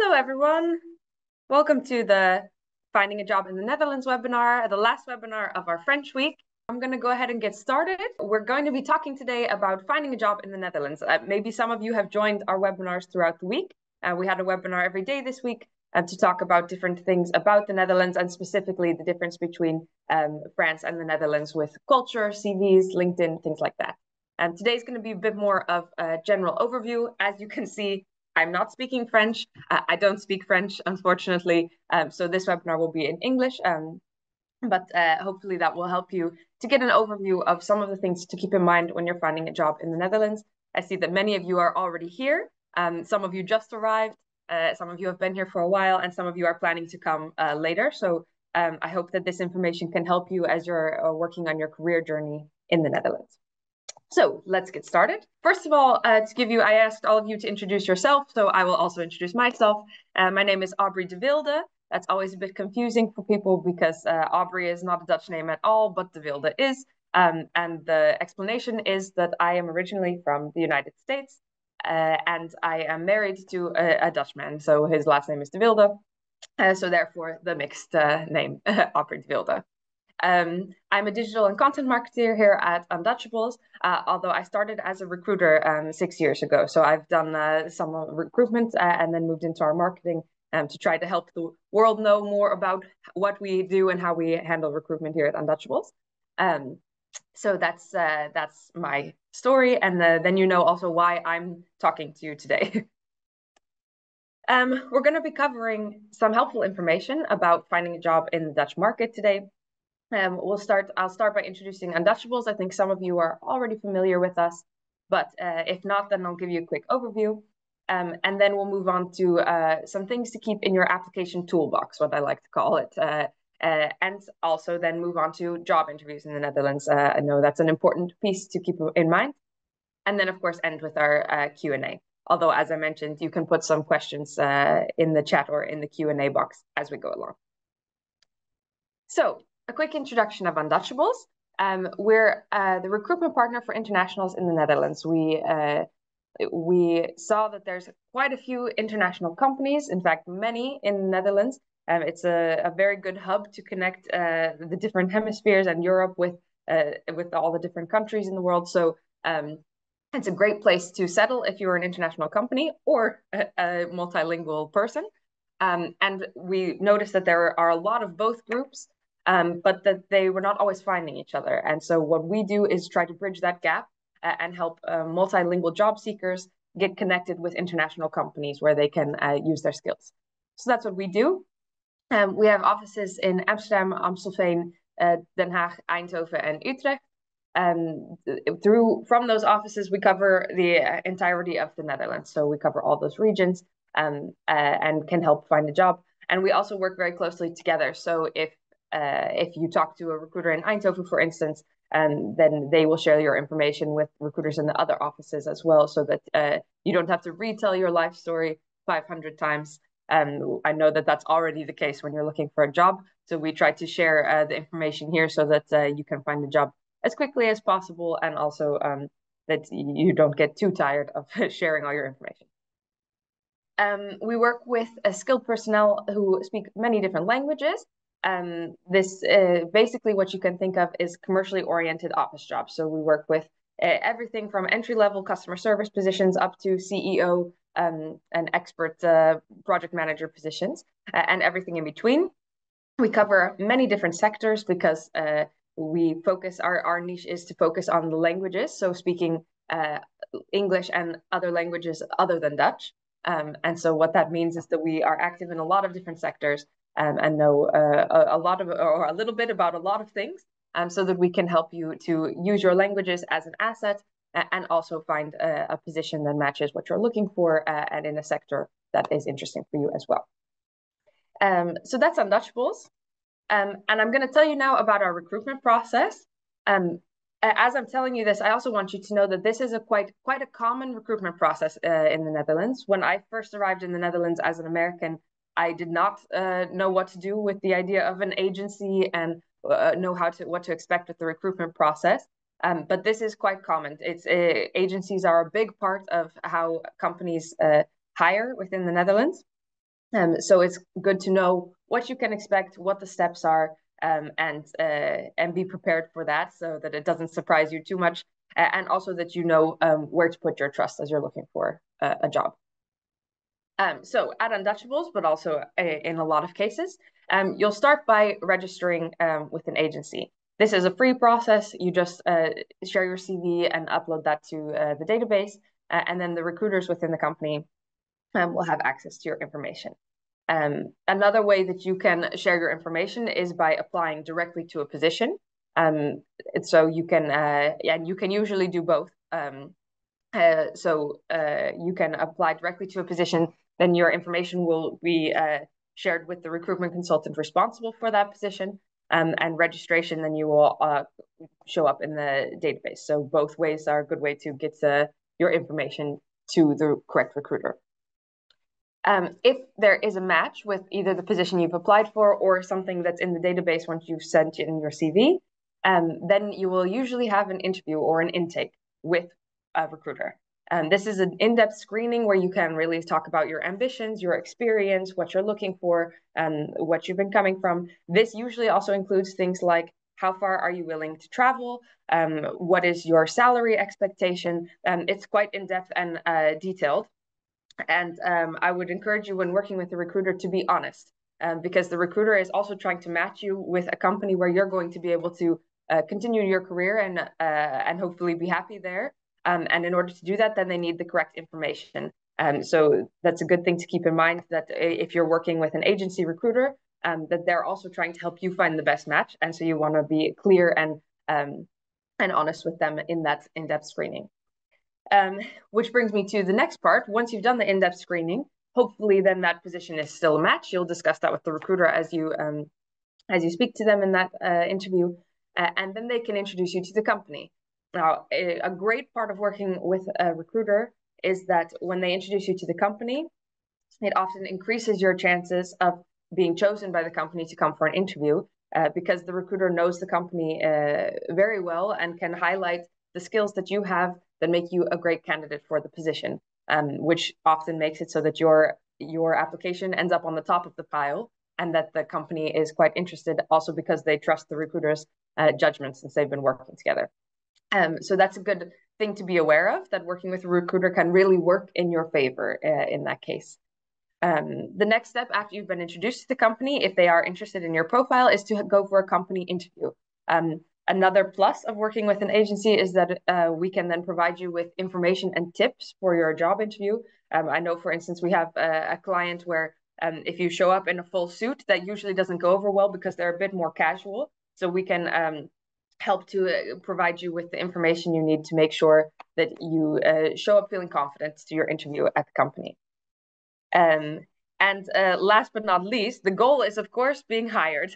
Hello, everyone. Welcome to the Finding a Job in the Netherlands webinar, the last webinar of our French week. I'm going to go ahead and get started. We're going to be talking today about finding a job in the Netherlands. Maybe some of you have joined our webinars throughout the week. We had a webinar every day this week to talk about different things about the Netherlands and specifically the difference between France and the Netherlands with culture, CVs, LinkedIn, things like that. And today's going to be a bit more of a general overview. As you can see, I'm not speaking French. I don't speak French, unfortunately. So this webinar will be in English, but hopefully that will help you to get an overview of some of the things to keep in mind when you're finding a job in the Netherlands. I see that many of you are already here. Some of you just arrived. Some of you have been here for a while, and some of you are planning to come later. So I hope that this information can help you as you're working on your career journey in the Netherlands. So let's get started. First of all, I asked all of you to introduce yourself, so I will also introduce myself. My name is Aubrey de Wilde. That's always a bit confusing for people because Aubrey is not a Dutch name at all, but de Wilde is. And the explanation is that I am originally from the United States, and I am married to a Dutchman, so his last name is de Wilde. So therefore, the mixed name, Aubrey de Wilde. I'm a digital and content marketer here at Undutchables, although I started as a recruiter 6 years ago. So I've done some recruitment and then moved into our marketing to try to help the world know more about what we do and how we handle recruitment here at Undutchables. So that's my story, and then you know also why I'm talking to you today. We're going to be covering some helpful information about finding a job in the Dutch market today. I'll start by introducing Undutchables. I think some of you are already familiar with us, but if not, then I'll give you a quick overview. And then we'll move on to some things to keep in your application toolbox, what I like to call it. And also then move on to job interviews in the Netherlands. I know that's an important piece to keep in mind. And then, of course, end with our Q&A. Although, as I mentioned, you can put some questions in the chat or in the Q&A box as we go along. So, a quick introduction of Undutchables. We're the recruitment partner for internationals in the Netherlands. We saw that there's quite a few international companies, in fact, many in the Netherlands. It's a very good hub to connect the different hemispheres and Europe with all the different countries in the world. So it's a great place to settle if you're an international company or a multilingual person. And we noticed that there are a lot of both groups, but that they were not always finding each other. And so what we do is try to bridge that gap and help multilingual job seekers get connected with international companies where they can use their skills. So that's what we do. We have offices in Amsterdam, Amstelveen, Den Haag, Eindhoven, and Utrecht. From those offices, we cover the entirety of the Netherlands. So we cover all those regions and can help find a job. And we also work very closely together. So if you talk to a recruiter in Eindhoven, for instance, then they will share your information with recruiters in the other offices as well, so that you don't have to retell your life story 500 times. I know that that's already the case when you're looking for a job. So we try to share the information here so that you can find a job as quickly as possible, and also that you don't get too tired of sharing all your information. We work with skilled personnel who speak many different languages. This basically what you can think of is commercially oriented office jobs. So we work with everything from entry-level customer service positions up to CEO and expert project manager positions and everything in between. We cover many different sectors because we focus, our niche is to focus on the languages, so speaking English and other languages other than Dutch. And so what that means is that we are active in a lot of different sectors and know a lot of, or a little bit about a lot of things, so that we can help you to use your languages as an asset and also find a position that matches what you're looking for and in a sector that is interesting for you as well. So that's Undutchables. And I'm going to tell you now about our recruitment process. As I'm telling you this, I also want you to know that this is quite a common recruitment process in the Netherlands. When I first arrived in the Netherlands as an American, I did not know what to do with the idea of an agency and know what to expect with the recruitment process. But this is quite common. Agencies are a big part of how companies hire within the Netherlands. So it's good to know what you can expect, what the steps are, and be prepared for that so that it doesn't surprise you too much, and also that you know where to put your trust as you're looking for a job. So at Undutchables, but also in a lot of cases, you'll start by registering with an agency. This is a free process. You just share your CV and upload that to the database, and then the recruiters within the company will have access to your information. Another way that you can share your information is by applying directly to a position. So you can, and you can usually do both. You can apply directly to a position, then your information will be shared with the recruitment consultant responsible for that position, and registration, then you will show up in the database. So both ways are a good way to get your information to the correct recruiter. If there is a match with either the position you've applied for or something that's in the database once you've sent in your CV, then you will usually have an interview or an intake with a recruiter. This is an in-depth screening where you can really talk about your ambitions, your experience, what you're looking for, what you've been coming from. This usually also includes things like how far are you willing to travel? What is your salary expectation? It's quite in-depth and detailed. And I would encourage you when working with a recruiter to be honest, because the recruiter is also trying to match you with a company where you're going to be able to continue your career and hopefully be happy there. And in order to do that, then they need the correct information. So that's a good thing to keep in mind, that if you're working with an agency recruiter, that they're also trying to help you find the best match. And so you want to be clear and honest with them in that in-depth screening. Which brings me to the next part. Once you've done the in-depth screening, hopefully then that position is still a match. You'll discuss that with the recruiter as you speak to them in that interview, and then they can introduce you to the company. Now, a great part of working with a recruiter is that when they introduce you to the company, it often increases your chances of being chosen by the company to come for an interview, because the recruiter knows the company very well and can highlight the skills that you have that make you a great candidate for the position, which often makes it so that your application ends up on the top of the pile, and that the company is quite interested also because they trust the recruiter's judgment since they've been working together. So that's a good thing to be aware of, that working with a recruiter can really work in your favor in that case. The next step after you've been introduced to the company, if they are interested in your profile, is to go for a company interview. Another plus of working with an agency is that we can then provide you with information and tips for your job interview. I know, for instance, we have a client where if you show up in a full suit, that usually doesn't go over well because they're a bit more casual. So we can help to provide you with the information you need to make sure that you show up feeling confident to your interview at the company. And last but not least, the goal is, of course, being hired.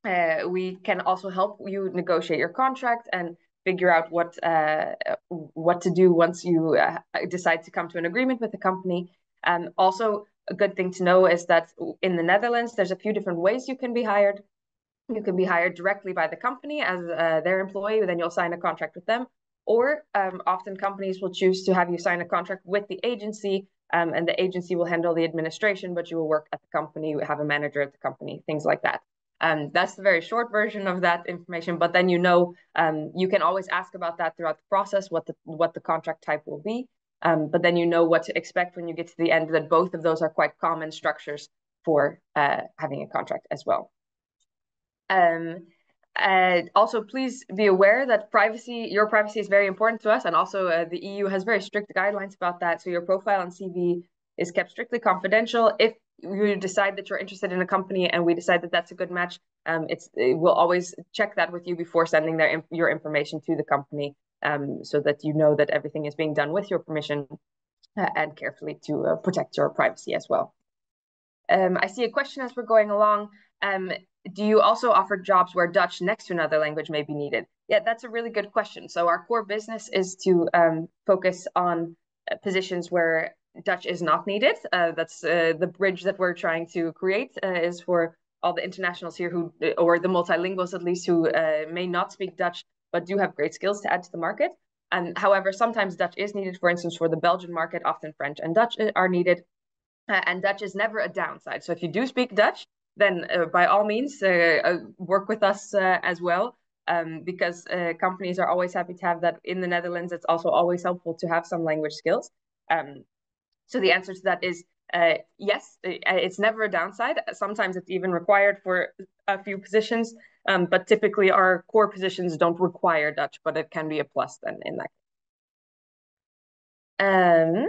We can also help you negotiate your contract and figure out what to do once you decide to come to an agreement with the company. Also, a good thing to know is that in the Netherlands, there's a few different ways you can be hired. You can be hired directly by the company as their employee, then you'll sign a contract with them. Or often companies will choose to have you sign a contract with the agency, and the agency will handle the administration, but you will work at the company, have a manager at the company, things like that. That's the very short version of that information, but then you can always ask about that throughout the process, what the contract type will be. But then you know what to expect when you get to the end, that both of those are quite common structures for having a contract as well. Also, please be aware that your privacy is very important to us, and also the EU has very strict guidelines about that. So your profile and CV is kept strictly confidential. If you decide that you're interested in a company and we decide that that's a good match, we'll always check that with you before sending your information to the company, so that you know that everything is being done with your permission and carefully to protect your privacy as well. I see a question as we're going along. Do you also offer jobs where Dutch next to another language may be needed? Yeah, that's a really good question. So our core business is to focus on positions where Dutch is not needed. That's the bridge that we're trying to create, is for all the internationals here or the multilinguals at least, who may not speak Dutch, but do have great skills to add to the market. However, sometimes Dutch is needed. For instance, for the Belgian market, often French and Dutch are needed. And Dutch is never a downside. So if you do speak Dutch, then by all means, work with us as well. Because companies are always happy to have that in the Netherlands. It's also always helpful to have some language skills. So the answer to that is yes, it's never a downside. Sometimes it's even required for a few positions, but typically our core positions don't require Dutch, but it can be a plus then in that case.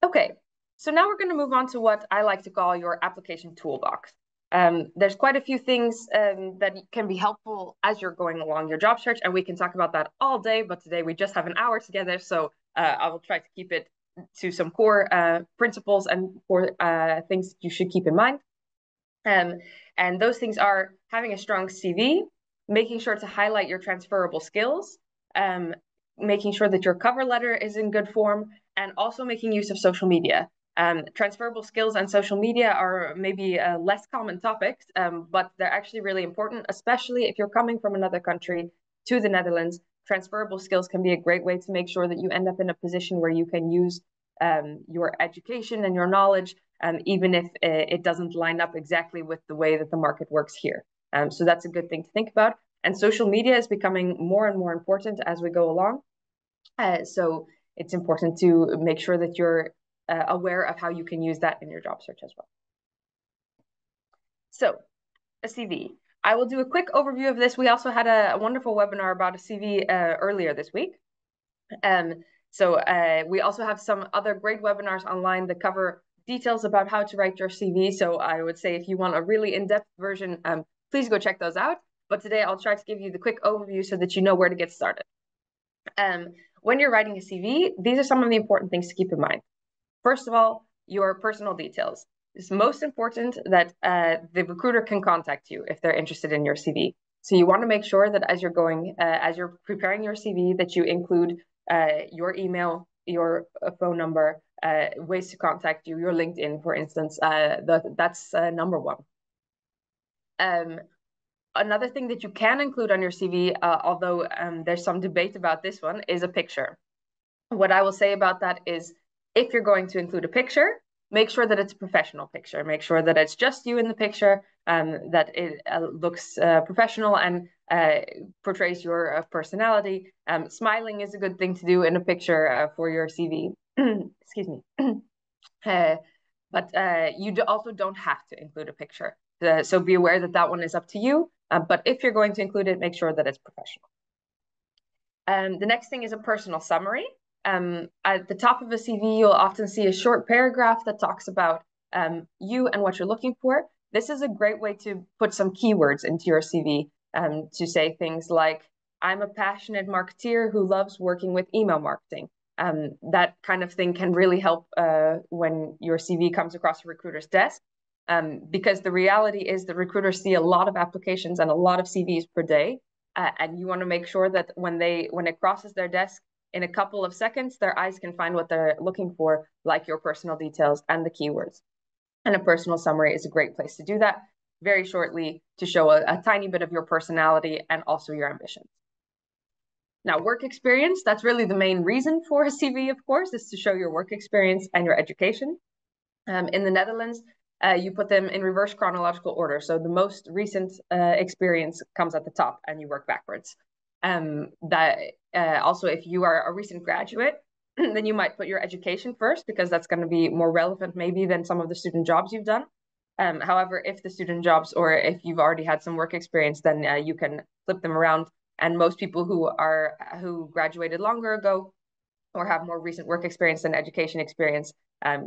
Okay, so now we're going to move on to what I like to call your application toolbox. There's quite a few things that can be helpful as you're going along your job search, and we can talk about that all day, but today we just have an hour together, so I will try to keep it to some core principles and core things that you should keep in mind. And those things are having a strong CV, making sure to highlight your transferable skills, making sure that your cover letter is in good form, and also making use of social media. Transferable skills and social media are maybe less common topics, but they're actually really important, especially if you're coming from another country to the Netherlands. Transferable skills can be a great way to make sure that you end up in a position where you can use your education and your knowledge, even if it doesn't line up exactly with the way that the market works here. So that's a good thing to think about. And social media is becoming more and more important as we go along. So it's important to make sure that you're aware of how you can use that in your job search as well. So a CV. I will do a quick overview of this. We also had a wonderful webinar about a CV earlier this week. So we also have some other great webinars online that cover details about how to write your CV. So I would say if you want a really in-depth version, please go check those out. But today I'll try to give you the quick overview so that you know where to get started. When you're writing a CV, these are some of the important things to keep in mind. First of all, your personal details. It's most important that the recruiter can contact you if they're interested in your CV. So you want to make sure that as you're preparing your CV, that you include your email, your phone number, ways to contact you, your LinkedIn, for instance. That's number one. Another thing that you can include on your CV, although there's some debate about this one, is a picture. What I will say about that is if you're going to include a picture, make sure that it's a professional picture. Make sure that it's just you in the picture, that it looks professional and portrays your personality. Smiling is a good thing to do in a picture for your CV. Excuse me. But you also don't have to include a picture. So be aware that that one is up to you. But if you're going to include it, make sure that it's professional. The next thing is a personal summary. At the top of a CV, you'll often see a short paragraph that talks about you and what you're looking for. This is a great way to put some keywords into your CV, to say things like, I'm a passionate marketeer who loves working with email marketing. That kind of thing can really help when your CV comes across a recruiter's desk, because the reality is that recruiters see a lot of applications and a lot of CVs per day, and you want to make sure that when it crosses their desk, in a couple of seconds, their eyes can find what they're looking for, like your personal details and the keywords. And a personal summary is a great place to do that, very shortly, to show a tiny bit of your personality and also your ambitions. Now, work experience, that's really the main reason for a CV, of course, is to show your work experience and your education. In the Netherlands, you put them in reverse chronological order. So the most recent experience comes at the top and you work backwards. Also, if you are a recent graduate, then you might put your education first, because that's going to be more relevant maybe than some of the student jobs you've done. However, if the student jobs, or if you've already had some work experience, then you can flip them around. And most people who graduated longer ago or have more recent work experience than education experience,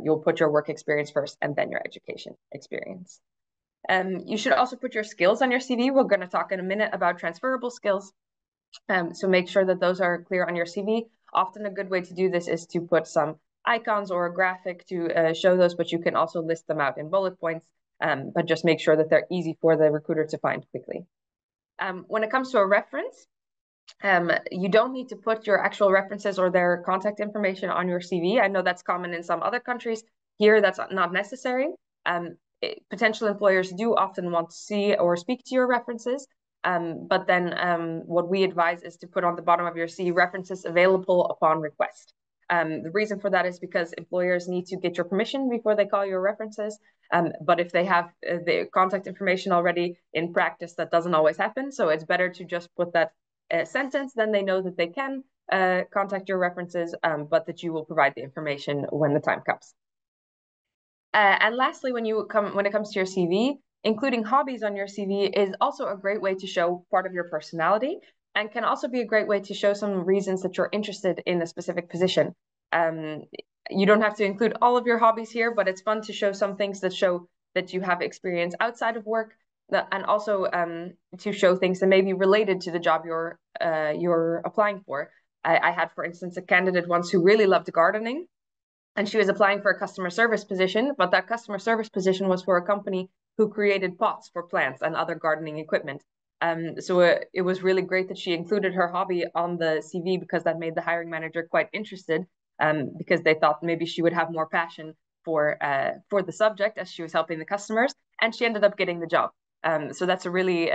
you'll put your work experience first and then your education experience. You should also put your skills on your CV. We're going to talk in a minute about transferable skills. So make sure that those are clear on your CV. Often a good way to do this is to put some icons or a graphic to show those, but you can also list them out in bullet points, but just make sure that they're easy for the recruiter to find quickly. When it comes to a reference, you don't need to put your actual references or their contact information on your CV. I know that's common in some other countries. Here, that's not necessary. Potential employers do often want to see or speak to your references. But then what we advise is to put on the bottom of your CV references available upon request. The reason for that is because employers need to get your permission before they call your references. But if they have the contact information already in practice, that doesn't always happen. So it's better to just put that sentence, then they know that they can contact your references, but that you will provide the information when the time comes. And lastly, when it comes to your CV, including hobbies on your CV is also a great way to show part of your personality, and can also be a great way to show some reasons that you're interested in a specific position. You don't have to include all of your hobbies here, but it's fun to show some things that show that you have experience outside of work, and also to show things that may be related to the job you're applying for. I had, for instance, a candidate once who really loved gardening, and she was applying for a customer service position, but that customer service position was for a company who created pots for plants and other gardening equipment. So it was really great that she included her hobby on the CV, because that made the hiring manager quite interested, because they thought maybe she would have more passion for the subject as she was helping the customers, and she ended up getting the job. So that's a really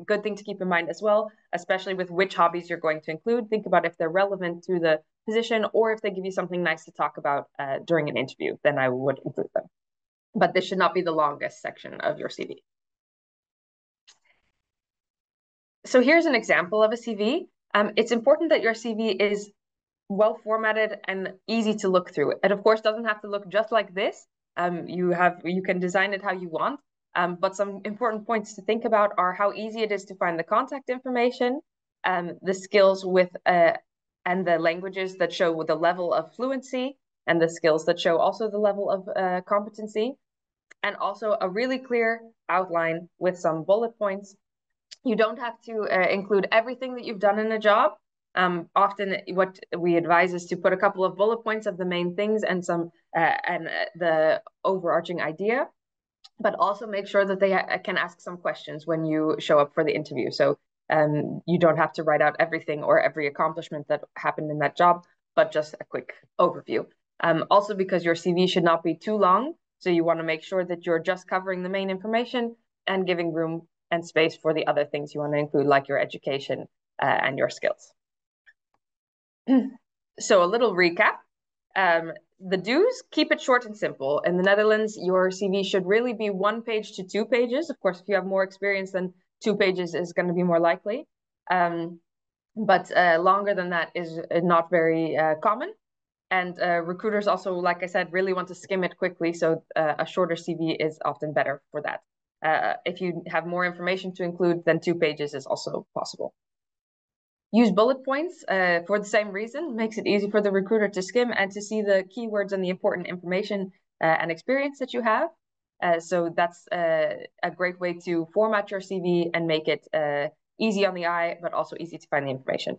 good thing to keep in mind as well, especially with which hobbies you're going to include. Think about if they're relevant to the position, or if they give you something nice to talk about during an interview, then I would include them. But this should not be the longest section of your CV. So here's an example of a CV. It's important that your CV is well formatted and easy to look through. It of course doesn't have to look just like this. You can design it how you want. But some important points to think about are how easy it is to find the contact information, the skills with and the languages that show the level of fluency, and the skills that show also the level of competency, and also a really clear outline with some bullet points. You don't have to include everything that you've done in a job. Often what we advise is to put a couple of bullet points of the main things and the overarching idea, but also make sure that they can ask some questions when you show up for the interview. So you don't have to write out everything or every accomplishment that happened in that job, but just a quick overview. Also, because your CV should not be too long, so you want to make sure that you're just covering the main information and giving room and space for the other things you want to include, like your education and your skills. So a little recap. The do's: keep it short and simple. In the Netherlands, your CV should really be 1 page to 2 pages. Of course, if you have more experience, then 2 pages is going to be more likely. But longer than that is not very common. And recruiters also, like I said, really want to skim it quickly. So a shorter CV is often better for that. If you have more information to include, then 2 pages is also possible. Use bullet points for the same reason. Makes it easy for the recruiter to skim and to see the keywords and the important information and experience that you have. So that's a great way to format your CV and make it easy on the eye, but also easy to find the information.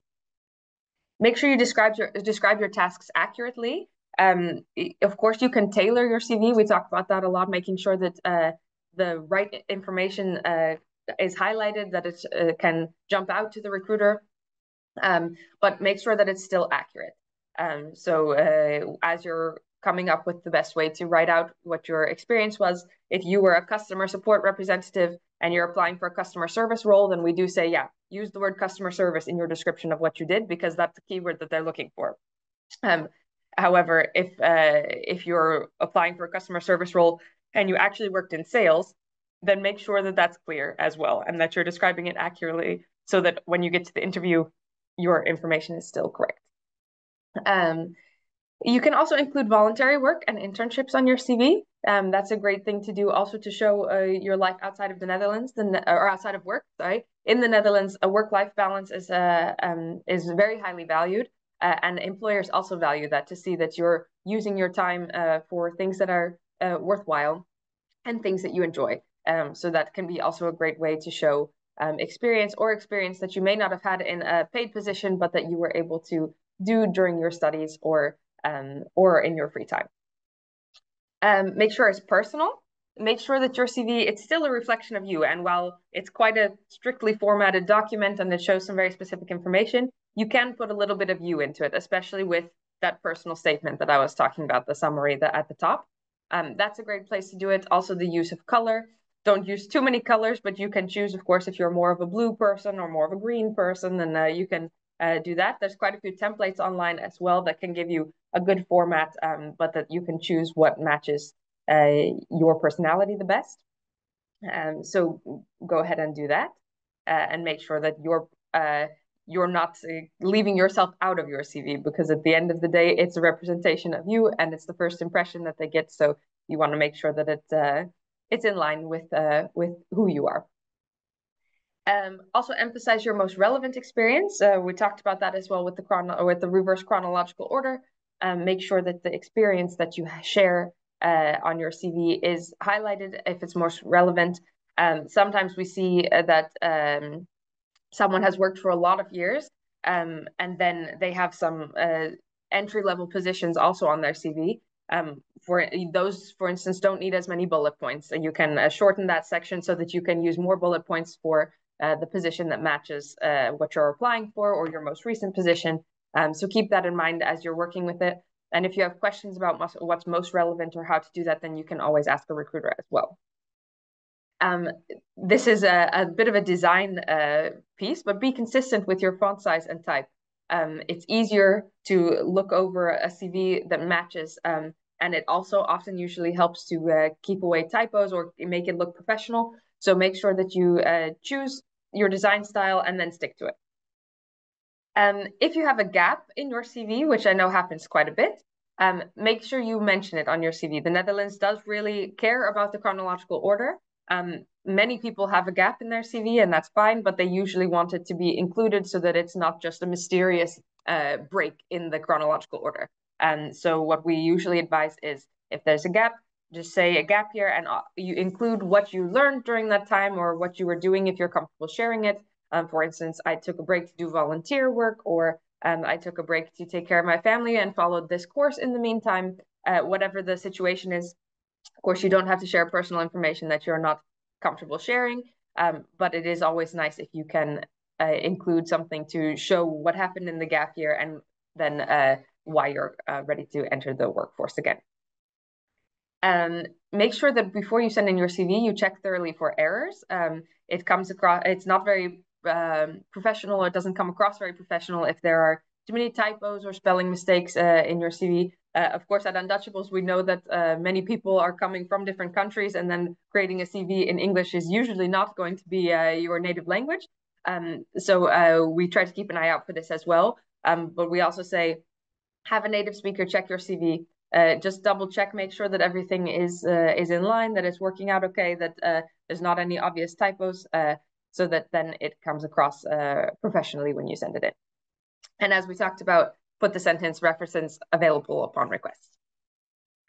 Make sure you describe your tasks accurately. Of course, you can tailor your CV. We talked about that a lot, making sure that the right information is highlighted, that it can jump out to the recruiter. But make sure that it's still accurate. So as you're coming up with the best way to write out what your experience was, if you were a customer support representative and you're applying for a customer service role, then we do say, yeah, use the word customer service in your description of what you did, because that's the keyword that they're looking for. However, if you're applying for a customer service role and you actually worked in sales, then make sure that that's clear as well, and that you're describing it accurately, so that when you get to the interview, your information is still correct. You can also include voluntary work and internships on your CV. That's a great thing to do, also to show your life outside of the Netherlands, or outside of work. Sorry, in the Netherlands, a work-life balance is very highly valued, and employers also value that, to see that you're using your time for things that are worthwhile and things that you enjoy. So that can be also a great way to show experience that you may not have had in a paid position, but that you were able to do during your studies or in your free time. Make sure it's personal. Make sure that your CV, it's still a reflection of you. And while it's quite a strictly formatted document and it shows some very specific information, you can put a little bit of you into it, especially with that personal statement that I was talking about, the summary at the top. That's a great place to do it. Also, the use of color. Don't use too many colors, but you can choose, of course, if you're more of a blue person or more of a green person, then you can do that. There's quite a few templates online as well that can give you a good format, but that you can choose what matches your personality the best. So go ahead and do that, and make sure that you're not leaving yourself out of your CV, because at the end of the day, it's a representation of you, and it's the first impression that they get. So you want to make sure that it's in line with who you are. Also emphasize your most relevant experience. We talked about that as well with the reverse chronological order. Make sure that the experience that you share on your CV is highlighted if it's most relevant. Sometimes we see that someone has worked for a lot of years, and then they have some entry-level positions also on their CV. For those, for instance, don't need as many bullet points, and you can shorten that section so that you can use more bullet points for the position that matches what you're applying for, or your most recent position. So keep that in mind as you're working with it. And if you have questions about what's most relevant or how to do that, then you can always ask a recruiter as well. This is a bit of a design piece, but be consistent with your font size and type. It's easier to look over a CV that matches, and it also often usually helps to keep away typos or make it look professional. So make sure that you choose your design style and then stick to it. If you have a gap in your CV, which I know happens quite a bit, make sure you mention it on your CV. The Netherlands does really care about the chronological order. Many people have a gap in their CV, and that's fine, but they usually want it to be included so that it's not just a mysterious break in the chronological order. So what we usually advise is, if there's a gap, just say a gap year, and you include what you learned during that time or what you were doing if you're comfortable sharing it. For instance, I took a break to do volunteer work, or I took a break to take care of my family and followed this course in the meantime. Whatever the situation is, of course, you don't have to share personal information that you're not comfortable sharing, but it is always nice if you can include something to show what happened in the gap year, and then why you're ready to enter the workforce again. Make sure that before you send in your CV, you check thoroughly for errors. It's not very professional, or it doesn't come across very professional if there are too many typos or spelling mistakes in your CV. Of course, at Undutchables, we know that many people are coming from different countries, and then creating a CV in English is usually not going to be your native language. So we try to keep an eye out for this as well. But we also say, have a native speaker check your CV. Just double check, make sure that everything is in line, that it's working out okay, that there's not any obvious typos, so that then it comes across professionally when you send it in. And as we talked about, put the sentence reference available upon request.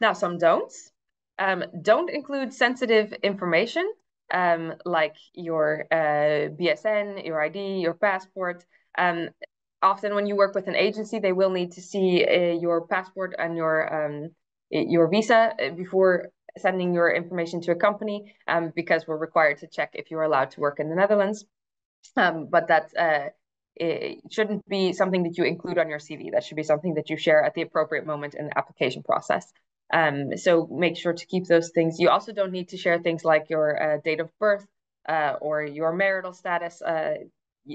Now, some don'ts. Don't include sensitive information, like your BSN, your ID, your passport. Often when you work with an agency, they will need to see your passport and your visa before sending your information to a company, because we're required to check if you're allowed to work in the Netherlands. But that it shouldn't be something that you include on your CV. That should be something that you share at the appropriate moment in the application process. So make sure to keep those things. You also don't need to share things like your date of birth or your marital status.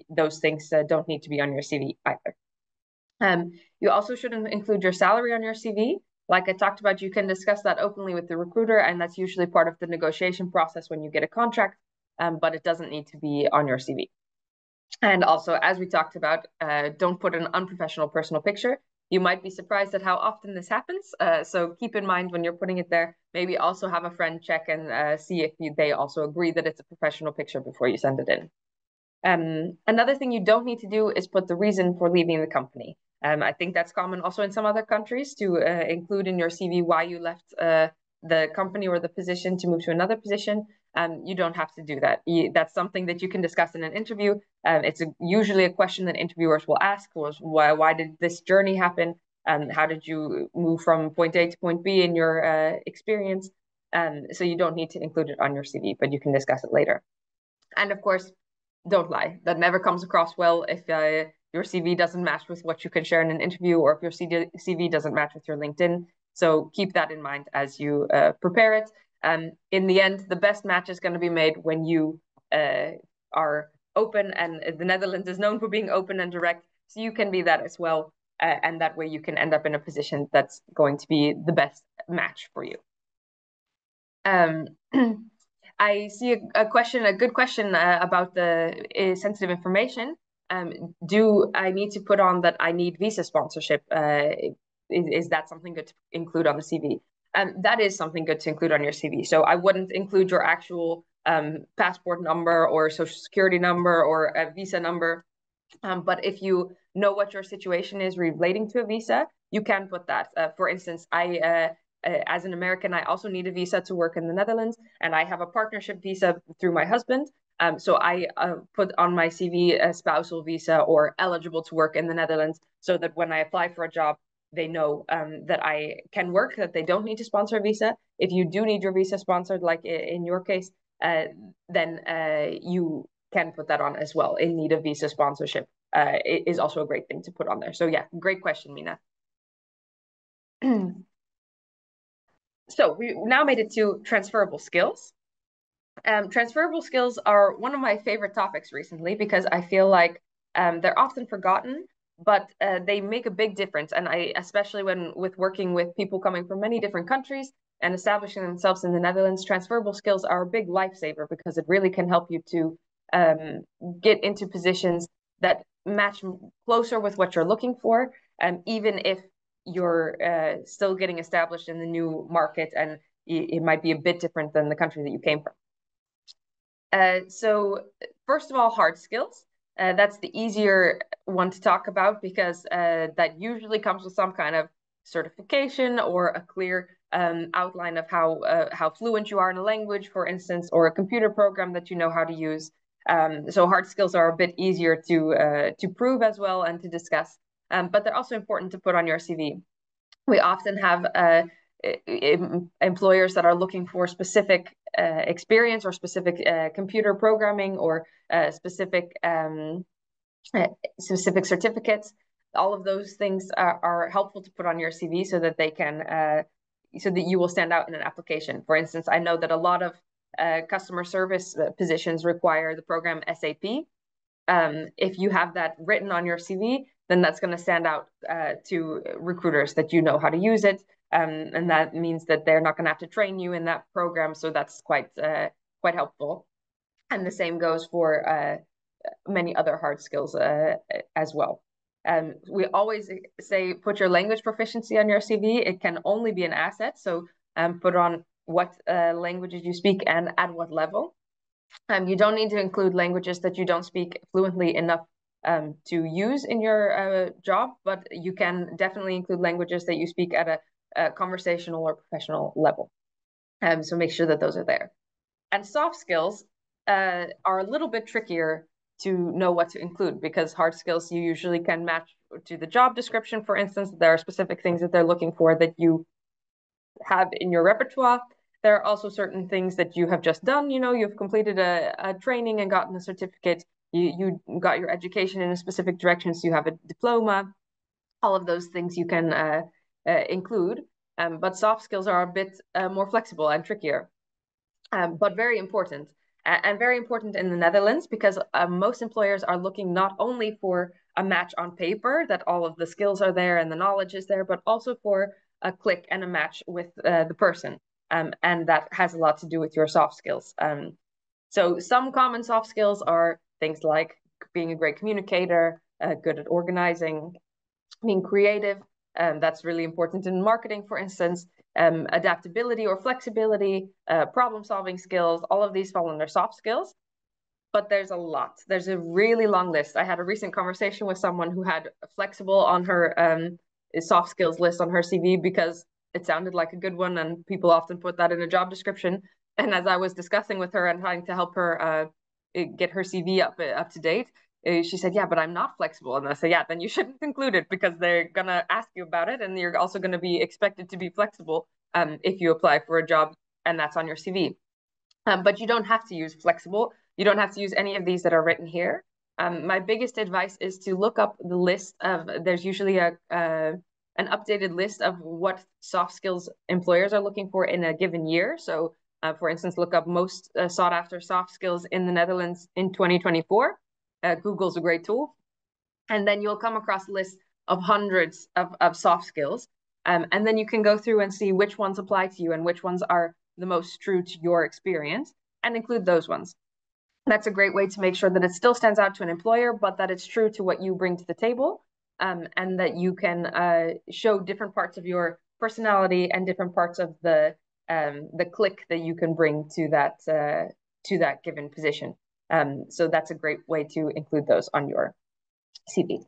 Those things don't need to be on your CV either. You also shouldn't include your salary on your CV. Like I talked about, you can discuss that openly with the recruiter, and that's usually part of the negotiation process when you get a contract, but it doesn't need to be on your CV. And also, as we talked about, don't put an unprofessional personal picture. You might be surprised at how often this happens. So keep in mind when you're putting it there, maybe also have a friend check and see if they also agree that it's a professional picture before you send it in. Another thing you don't need to do is put the reason for leaving the company. I think that's common also in some other countries, to include in your CV why you left the company or the position to move to another position. You don't have to do that. That's something that you can discuss in an interview. It's usually a question that interviewers will ask, was why did this journey happen? How did you move from point A to point B in your experience? So you don't need to include it on your CV, but you can discuss it later. And of course, don't lie. That never comes across well if your CV doesn't match with what you can share in an interview, or if your CV doesn't match with your LinkedIn. So keep that in mind as you prepare it. In the end, the best match is going to be made when you are open, and the Netherlands is known for being open and direct, so you can be that as well. and that way you can end up in a position that's going to be the best match for you. I see a good question about the sensitive information. Do I need to put on that I need visa sponsorship? Is that something good to include on the CV? That is something good to include on your CV. So I wouldn't include your actual passport number or social security number or a visa number. But if you know what your situation is relating to a visa, you can put that. For instance, as an American, I also need a visa to work in the Netherlands, and I have a partnership visa through my husband. So I put on my CV a spousal visa or eligible to work in the Netherlands, so that when I apply for a job, they know that I can work, that they don't need to sponsor a visa. If you do need your visa sponsored, like in your case, then you can put that on as well. In need of visa sponsorship it is also a great thing to put on there. So yeah, great question, Mina. So we now made it to transferable skills. Transferable skills are one of my favorite topics recently because I feel like they're often forgotten, but they make a big difference. And especially with working with people coming from many different countries and establishing themselves in the Netherlands, transferable skills are a big lifesaver because it really can help you to get into positions that match closer with what you're looking for, even if you're still getting established in the new market and it might be a bit different than the country that you came from. So first of all, hard skills. That's the easier one to talk about because that usually comes with some kind of certification or a clear outline of how fluent you are in a language, for instance, or a computer program that you know how to use. So hard skills are a bit easier to prove as well and to discuss, but they're also important to put on your CV. We often have employers that are looking for specific experience or specific computer programming or specific certificates. All of those things are helpful to put on your CV so that they can so that you will stand out in an application. For instance, I know that a lot of customer service positions require the program SAP. If you have that written on your CV, then that's going to stand out to recruiters that you know how to use it. And that means that they're not going to have to train you in that program. So that's quite helpful. And the same goes for many other hard skills as well. We always say put your language proficiency on your CV. It can only be an asset. So put on what languages you speak and at what level. You don't need to include languages that you don't speak fluently enough to use in your job, but you can definitely include languages that you speak at a conversational or professional level. So make sure that those are there. And soft skills are a little bit trickier to know what to include because hard skills you usually can match to the job description. For instance, there are specific things that they're looking for that you have in your repertoire. There are also certain things that you have just done. You know, you've completed a training and gotten a certificate. You got your education in a specific direction, so you have a diploma. All of those things you can include. But soft skills are a bit more flexible and trickier, but very important. And very important in the Netherlands because most employers are looking not only for a match on paper, that all of the skills are there and the knowledge is there, but also for a click and a match with the person. And that has a lot to do with your soft skills. So some common soft skills are things like being a great communicator, good at organizing, being creative. That's really important in marketing, for instance. Adaptability or flexibility, problem-solving skills, all of these fall under soft skills. But there's a lot. There's a really long list. I had a recent conversation with someone who had flexible on her soft skills list on her CV because it sounded like a good one, and people often put that in a job description. And as I was discussing with her and trying to help her get her CV up to date, she said, yeah, but I'm not flexible. And I said, yeah, then you shouldn't include it because they're going to ask you about it. And you're also going to be expected to be flexible if you apply for a job and that's on your CV. But you don't have to use flexible. You don't have to use any of these that are written here. My biggest advice is to look up the list of, there's usually an updated list of what soft skills employers are looking for in a given year. So for instance, look up most sought after soft skills in the Netherlands in 2024. Google's a great tool. And then you'll come across lists of hundreds of soft skills. And then you can go through and see which ones apply to you and which ones are the most true to your experience and include those ones. That's a great way to make sure that it still stands out to an employer, but that it's true to what you bring to the table, and that you can show different parts of your personality and different parts of the click that you can bring to that given position. So that's a great way to include those on your CV.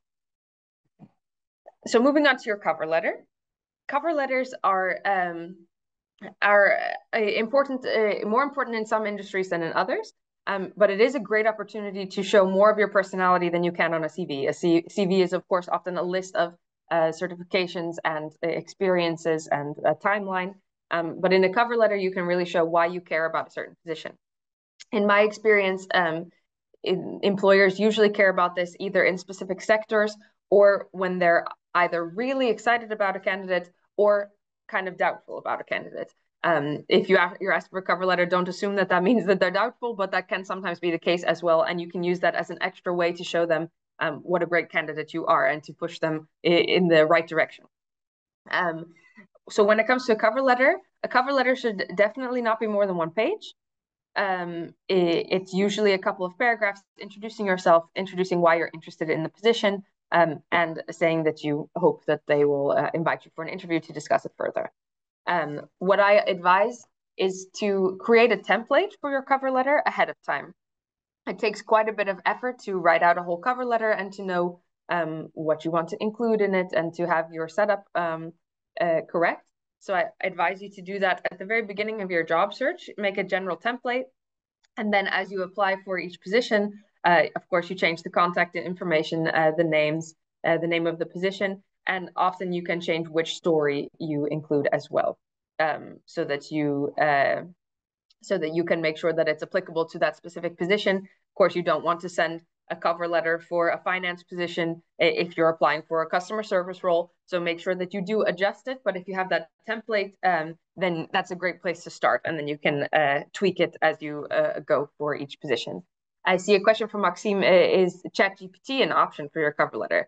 So moving on to your cover letter. Cover letters are important, more important in some industries than in others. But it is a great opportunity to show more of your personality than you can on a CV. A CV is, of course, often a list of certifications and experiences and a timeline. But in a cover letter, you can really show why you care about a certain position. In my experience, employers usually care about this either in specific sectors or when they're either really excited about a candidate or kind of doubtful about a candidate. If you're asked for a cover letter, don't assume that means that they're doubtful, but that can sometimes be the case as well. And you can use that as an extra way to show them what a great candidate you are and to push them in the right direction. So when it comes to a cover letter should definitely not be more than one page. It's usually a couple of paragraphs introducing yourself, introducing why you're interested in the position, and saying that you hope that they will invite you for an interview to discuss it further. What I advise is to create a template for your cover letter ahead of time. It takes quite a bit of effort to write out a whole cover letter and to know what you want to include in it and to have your setup correct. So I advise you to do that at the very beginning of your job search, make a general template. And then as you apply for each position, of course, you change the contact information, the names, the name of the position, and often you can change which story you include as well, so that you can make sure that it's applicable to that specific position. Of course, you don't want to send a cover letter for a finance position if you're applying for a customer service role. So make sure that you do adjust it. But if you have that template, then that's a great place to start. And then you can tweak it as you go for each position. I see a question from Maxime. Is ChatGPT an option for your cover letter?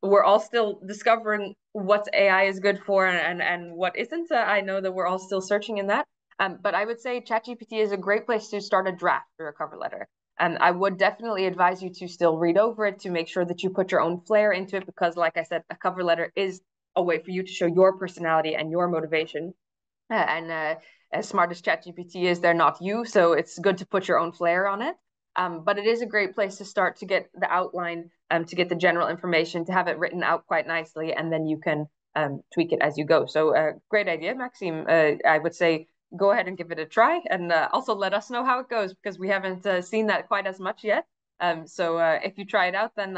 We're all still discovering what AI is good for and what isn't. I know that we're all still searching in that. But I would say ChatGPT is a great place to start a draft for a cover letter. And I would definitely advise you to still read over it to make sure that you put your own flair into it, because like I said, a cover letter is a way for you to show your personality and your motivation. And as smart as ChatGPT is, they're not you, so it's good to put your own flair on it. But it is a great place to start to get the outline, to get the general information, to have it written out quite nicely, and then you can tweak it as you go. So great idea, Maxime. I would say go ahead and give it a try, and also let us know how it goes, because we haven't seen that quite as much yet. So if you try it out, then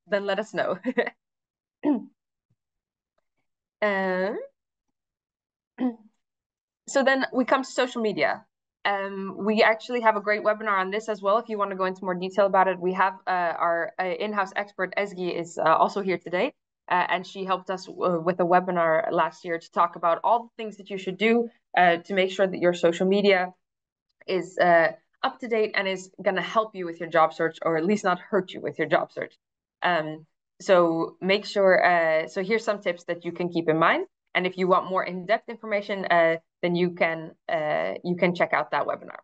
let us know. So then we come to social media. We actually have a great webinar on this as well. If you want to go into more detail about it, we have our in-house expert, Ezgi, is also here today. And she helped us with a webinar last year to talk about all the things that you should do to make sure that your social media is up to date and is going to help you with your job search, or at least not hurt you with your job search. So make sure, so here's some tips that you can keep in mind. And if you want more in-depth information, then you can check out that webinar.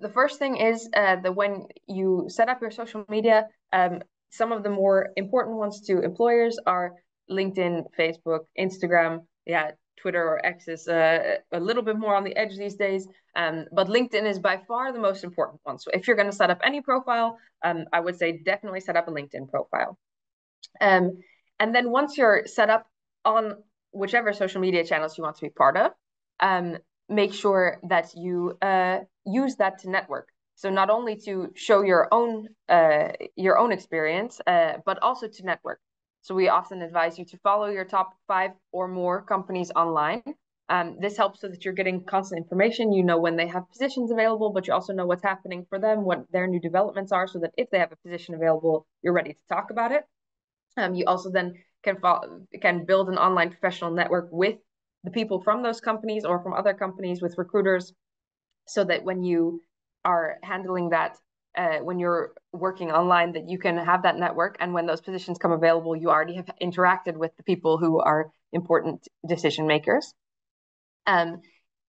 The first thing is that when you set up your social media, some of the more important ones to employers are LinkedIn, Facebook, Instagram, Twitter or X is a little bit more on the edge these days, but LinkedIn is by far the most important one. So if you're going to set up any profile, I would say definitely set up a LinkedIn profile. And then once you're set up on whichever social media channels you want to be part of, make sure that you use that to network. So not only to show your own experience, but also to network. So we often advise you to follow your top 5 or more companies online. This helps so that you're getting constant information. You know when they have positions available, but you also know what's happening for them, what their new developments are, so that if they have a position available, you're ready to talk about it. You also then can build an online professional network with the people from those companies or from other companies, with recruiters, so that when you are handling that when you're working online, that you can have that network, and when those positions come available, you already have interacted with the people who are important decision makers.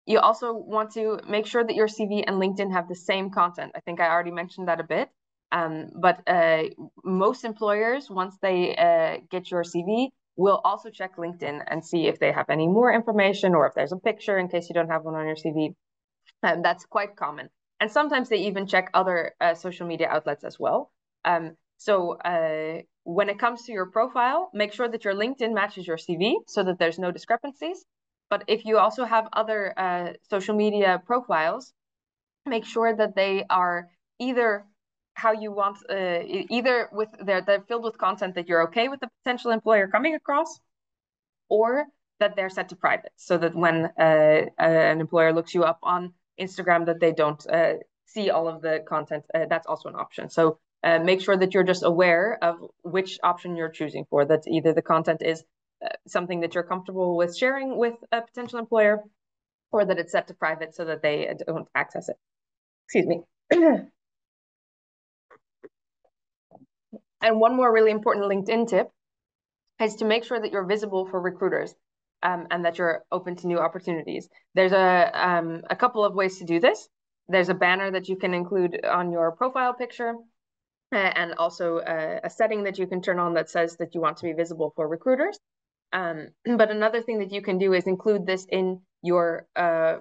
You also want to make sure that your CV and LinkedIn have the same content. I think I already mentioned that a bit. But most employers, once they get your CV, will also check LinkedIn and see if they have any more information or if there's a picture in case you don't have one on your CV. That's quite common. And sometimes they even check other social media outlets as well. So when it comes to your profile, make sure that your LinkedIn matches your CV so that there's no discrepancies. But if you also have other social media profiles, make sure that they are either how you want, either with they're filled with content that you're okay with the potential employer coming across, or that they're set to private, so that when an employer looks you up on Instagram, that they don't see all of the content. That's also an option. So make sure that you're just aware of which option you're choosing for, that either the content is something that you're comfortable with sharing with a potential employer, or that it's set to private so that they don't access it. Excuse me. And one more really important LinkedIn tip is to make sure that you're visible for recruiters, and that you're open to new opportunities. There's a couple of ways to do this. There's a banner that you can include on your profile picture, and also a setting that you can turn on that says that you want to be visible for recruiters. But another thing that you can do is include this in your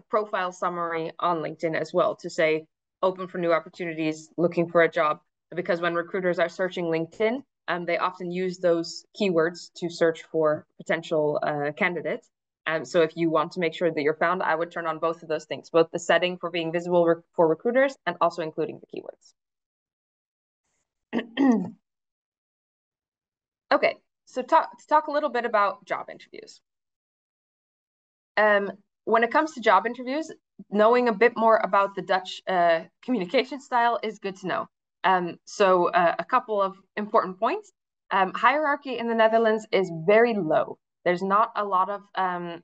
profile summary on LinkedIn as well, to say open for new opportunities, looking for a job. Because when recruiters are searching LinkedIn, they often use those keywords to search for potential candidates. So if you want to make sure that you're found, I would turn on both of those things, both the setting for being visible for recruiters and also including the keywords. Okay, so talk a little bit about job interviews. When it comes to job interviews, knowing a bit more about the Dutch communication style is good to know. So a couple of important points. Hierarchy in the Netherlands is very low. There's not a lot of a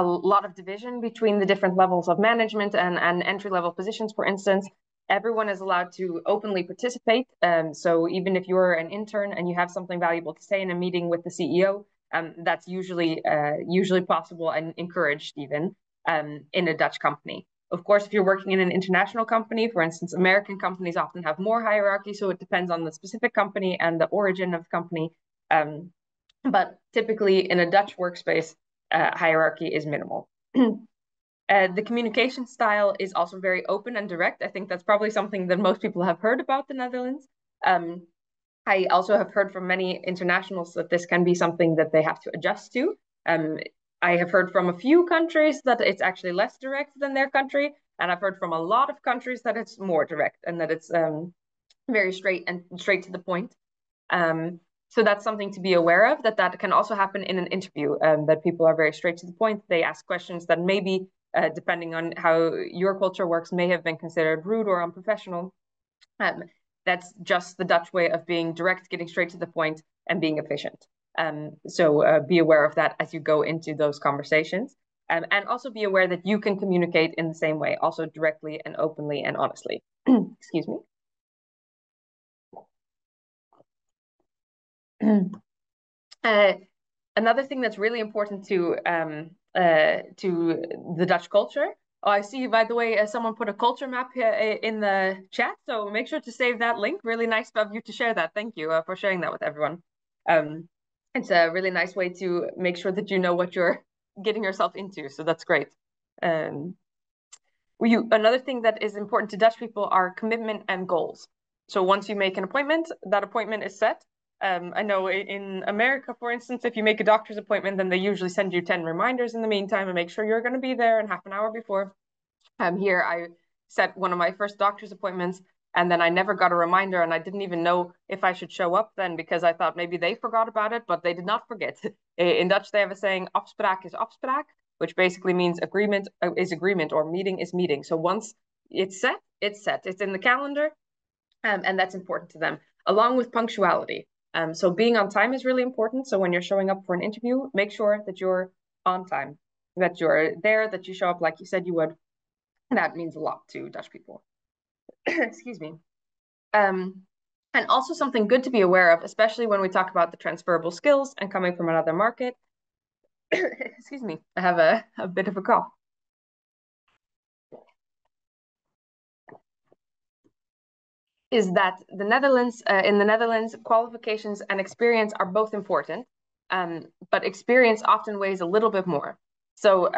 lot of division between the different levels of management and entry-level positions, for instance. Everyone is allowed to openly participate. So even if you're an intern and you have something valuable to say in a meeting with the CEO, that's usually possible and encouraged even in a Dutch company. Of course, if you're working in an international company, for instance, American companies often have more hierarchy, so it depends on the specific company and the origin of the company. But typically in a Dutch workspace, hierarchy is minimal. The communication style is also very open and direct. I think that's probably something that most people have heard about the Netherlands. I also have heard from many internationals that this can be something that they have to adjust to. I have heard from a few countries that it's actually less direct than their country, and I've heard from a lot of countries that it's more direct and that it's very straight to the point. So that's something to be aware of, that can also happen in an interview, that people are very straight to the point. They ask questions that maybe, depending on how your culture works, may have been considered rude or unprofessional. That's just the Dutch way of being direct, getting straight to the point, and being efficient. So be aware of that as you go into those conversations. And also be aware that you can communicate in the same way, also directly and openly and honestly. Excuse me. Another thing that's really important to the Dutch culture. Oh, I see, by the way, someone put a culture map here in the chat, so make sure to save that link. Really nice of you to share that. Thank you for sharing that with everyone. It's a really nice way to make sure that you know what you're getting yourself into, so that's great. Another thing that is important to Dutch people are commitment and goals. So once you make an appointment, that appointment is set. I know in America, for instance, if you make a doctor's appointment, then they usually send you 10 reminders in the meantime and make sure you're going to be there in half an hour before. Here, I set one of my first doctor's appointments, and then I never got a reminder, and I didn't even know if I should show up then, because I thought maybe they forgot about it, but they did not forget. In Dutch, they have a saying, afspraak is afspraak, which basically means agreement is agreement, or meeting is meeting. So once it's set, it's set. It's in the calendar, and that's important to them, along with punctuality. So being on time is really important. So when you're showing up for an interview, make sure that you're on time, that you're there, that you show up like you said you would. That means a lot to Dutch people. Excuse me. And also something good to be aware of, especially when we talk about the transferable skills and coming from another market. Excuse me, I have a bit of a cough. Is that in the Netherlands, qualifications and experience are both important, but experience often weighs a little bit more. So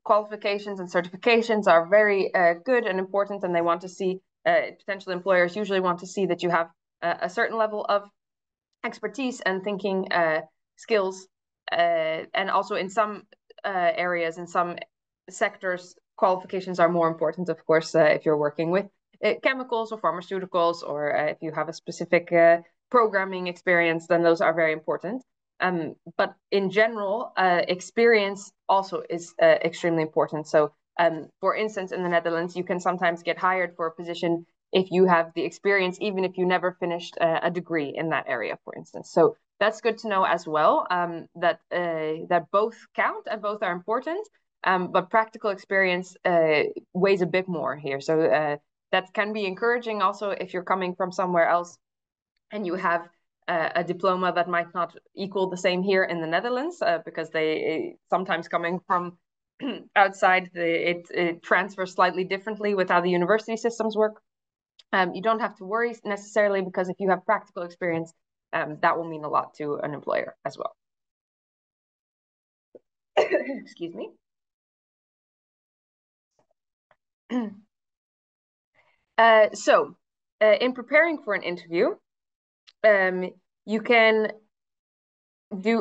qualifications and certifications are very good and important, and they want to see, potential employers usually want to see that you have a certain level of expertise and thinking skills, and also in some areas, in some sectors, qualifications are more important, of course, if you're working with chemicals or pharmaceuticals, or if you have a specific programming experience, then those are very important. But in general, experience also is extremely important. So, for instance, in the Netherlands, you can sometimes get hired for a position if you have the experience, even if you never finished a degree in that area, for instance. So that's good to know as well, that both count and both are important, but practical experience weighs a bit more here. So that can be encouraging also if you're coming from somewhere else and you have a diploma that might not equal the same here in the Netherlands, because they sometimes coming from outside, it transfers slightly differently with how the university systems work. You don't have to worry necessarily, because if you have practical experience, that will mean a lot to an employer as well. Excuse me. So, in preparing for an interview, you can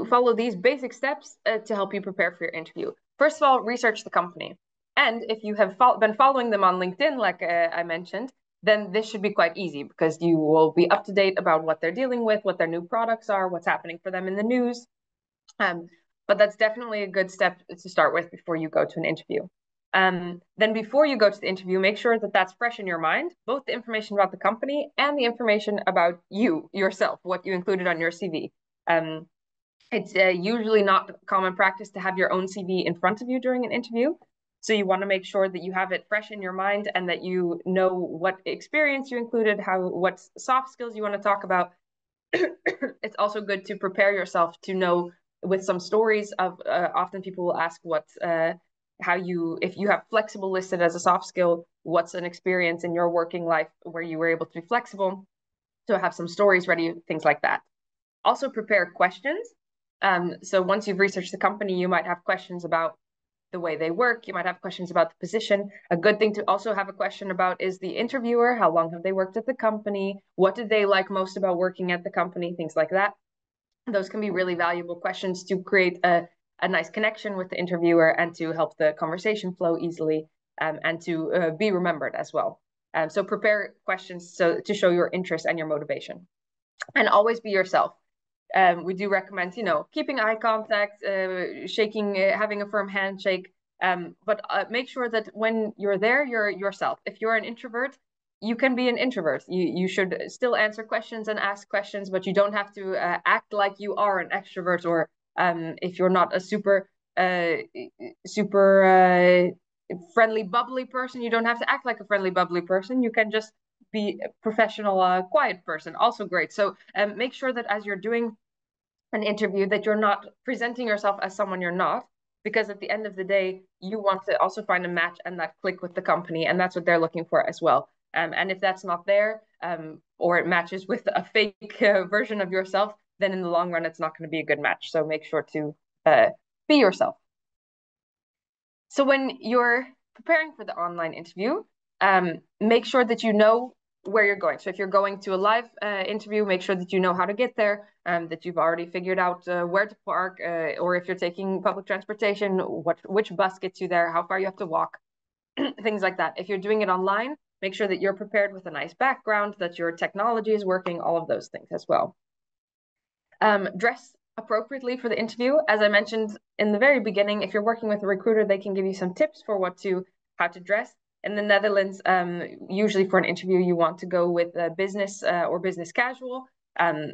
follow these basic steps to help you prepare for your interview. First of all, research the company. And if you have been following them on LinkedIn, like I mentioned, then this should be quite easy, because you will be up to date about what they're dealing with, what their new products are, what's happening for them in the news. But that's definitely a good step to start with before you go to an interview. Then before you go to the interview, make sure that that's fresh in your mind, both the information about the company and the information about you, yourself, what you included on your CV. It's usually not common practice to have your own CV in front of you during an interview. So you want to make sure that you have it fresh in your mind and that you know what experience you included, what soft skills you want to talk about. It's also good to prepare yourself to know with some stories of, often people will ask if you have flexible listed as a soft skill, what's an experience in your working life where you were able to be flexible. So have some stories ready, things like that. Also prepare questions. So once you've researched the company, you might have questions about the way they work. You might have questions about the position. A good thing to also have a question about is the interviewer. How long have they worked at the company? What did they like most about working at the company? Things like that. Those can be really valuable questions to create a nice connection with the interviewer and to help the conversation flow easily, and to be remembered as well. So prepare questions to show your interest and your motivation. And always be yourself. We do recommend, keeping eye contact, shaking, having a firm handshake, but make sure that when you're there, you're yourself. If you're an introvert, you can be an introvert. You should still answer questions and ask questions, but you don't have to act like you are an extrovert, or if you're not a super friendly, bubbly person, you don't have to act like a friendly, bubbly person. You can just be a professional, quiet person. Also great. So make sure that as you're doing an interview that you're not presenting yourself as someone you're not, because at the end of the day, you want to also find a match and that click with the company, and that's what they're looking for as well. And if that's not there, or it matches with a fake version of yourself, then in the long run, it's not going to be a good match. So make sure to be yourself. So when you're preparing for the online interview, make sure that you know where you're going. So if you're going to a live interview, make sure that you know how to get there, that you've already figured out where to park, or if you're taking public transportation, which bus gets you there, how far you have to walk, things like that. If you're doing it online, make sure that you're prepared with a nice background, that your technology is working, all of those things as well. Dress appropriately for the interview. As I mentioned in the very beginning, if you're working with a recruiter, they can give you some tips for how to dress. In the Netherlands, usually for an interview, you want to go with business or business casual.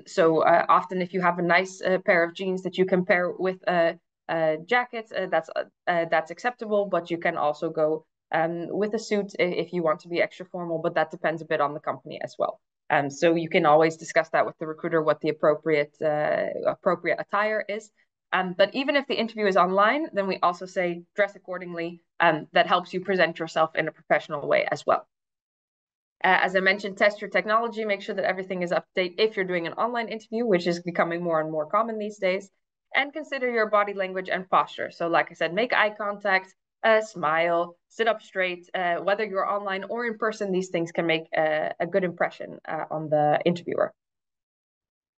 So often if you have a nice pair of jeans that you can pair with a jacket, that's acceptable, but you can also go with a suit if you want to be extra formal, but that depends a bit on the company as well. So you can always discuss that with the recruiter, what the appropriate attire is. But even if the interview is online, then we also say dress accordingly. That helps you present yourself in a professional way as well. As I mentioned, test your technology, make sure that everything is up to date if you're doing an online interview, which is becoming more and more common these days. And consider your body language and posture. So like I said, make eye contact, smile, sit up straight. Whether you're online or in person, these things can make a good impression on the interviewer.